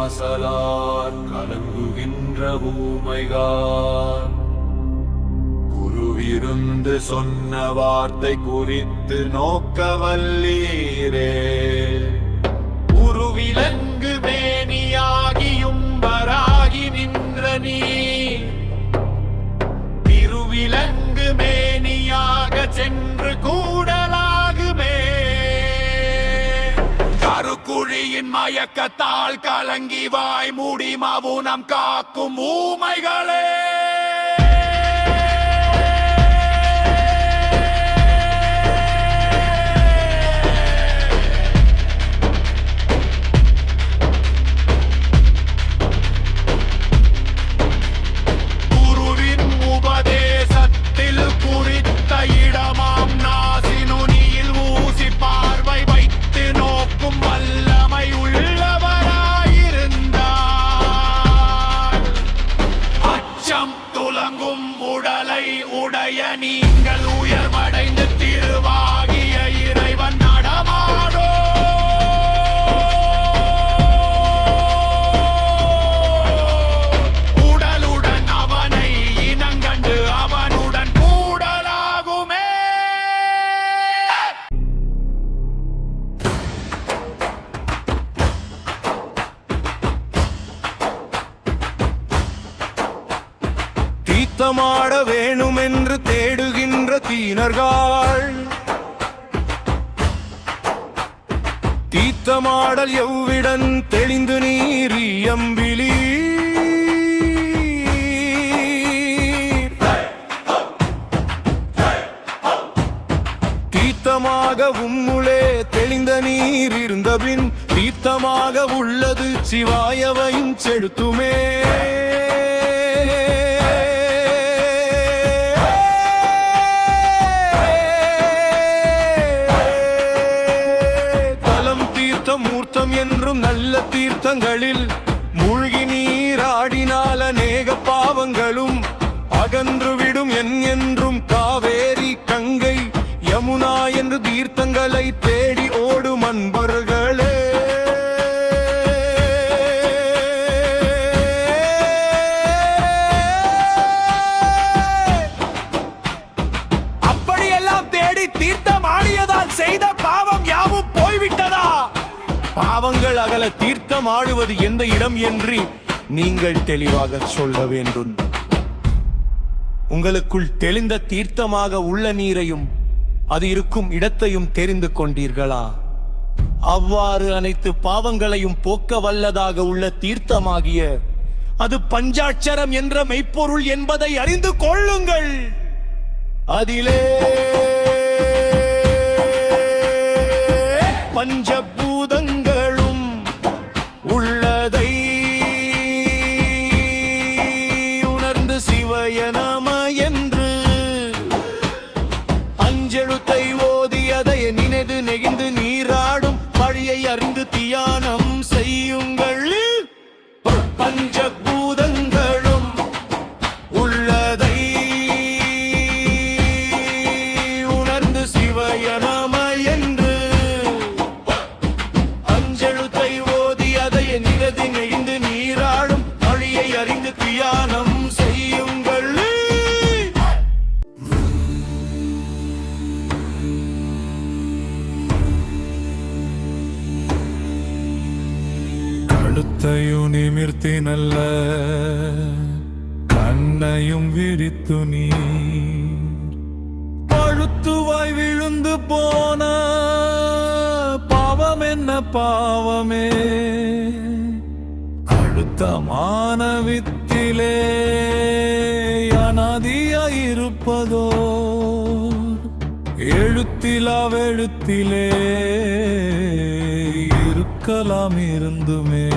மாசலார் கலங்குகின்ற ஊமைகார் குருவிருந்து சொன்ன வார்த்தை குறித்து நோக்க வல்லீரே. உருவிலங்கு மேனியாகியும் வராகி நின்ற நீ திருவிலங்கு மேனியாக சென்று கூடலாகுமே. கருக்குழியின் மயக்கத்தால் கலங்கி வாய் மூடி மவுனம் காக்கும் ஊமைகளே. நீங்கள் உயர்வடைந்து திருவாகிய இறைவன் நடமாடோ. உடலுடன் அவனை இனங்கண்டு அவனுடன் கூடலாகுமே. தீர்த்தமாட வேணுமென்று தேடுகின்ற தீனர்கள் தீர்த்தமாடல் எவ்விடன் தெளிந்து நீர் எம்பிலி. தீர்த்தமாக உம்முளே தெளிந்த நீர் இருந்தபின் தீர்த்தமாக உள்ளது சிவாயவையும் செலுத்துமே. மூர்த்தம் என்றும் நல்ல தீர்த்தங்களில் மூழ்கி நீராடினால் அநேக பாவங்களும் அகன்றுவிடும். என்றும் காவேரி கங்கை யமுனா என்று தீர்த்தங்களை தேடி ஓடும் அன்பர்களே. அப்படியெல்லாம் தேடி தீர்த்தம் ஆடியதால் செய்த பாவம் யாவும் போய்விட்டதா? பாவங்கள் அகல தீர்த்தம் ஆடுவது எந்த இடம் என்று நீங்கள் தெளிவாக சொல்ல வேண்டும். உங்களுக்குள் தெளிந்த தீர்த்தமாக உள்ள நீரையும் அது இருக்கும் இடத்தையும் தெரிந்து கொண்டீர்களா? அவ்வாறு அனைத்து பாவங்களையும் போக்க வல்லதாக உள்ள தீர்த்தமாகிய அது பஞ்சாட்சரம் என்ற மெய்ப்பொருள் என்பதை அறிந்து கொள்ளுங்கள். அதிலே பஞ்சபூதங்களும் உள்ளதை உணர்ந்து சிவய நம என்று அஞ்செழுத்தை ஓதி அதை நினைந்து நெகிழ்ந்து நீராடும் வழியை அறிந்து தியானம் செய்யுங்கள். பஞ்சபூதங்களும் உள்ளதை உணர்ந்து சிவய நம என்று அஞ்செழுத்தை ஓதி அதை நினைந்து நெகிழ்ந்து நீராடும் வழியை அறிந்து தியானம் செய்யுங்கள். கழுத்தையும் நிமிர்த்தி நல்ல கண்ணையும் விழித்து நீ பழுத்துவாய் விழுந்து போன பாவம் என்ன பாவமே. அழுத்தமான வித்திலே அனாதியாயிருப்பதோ எழுத்திலாவெழுத்திலே இருக்கலாம் இருந்துமே.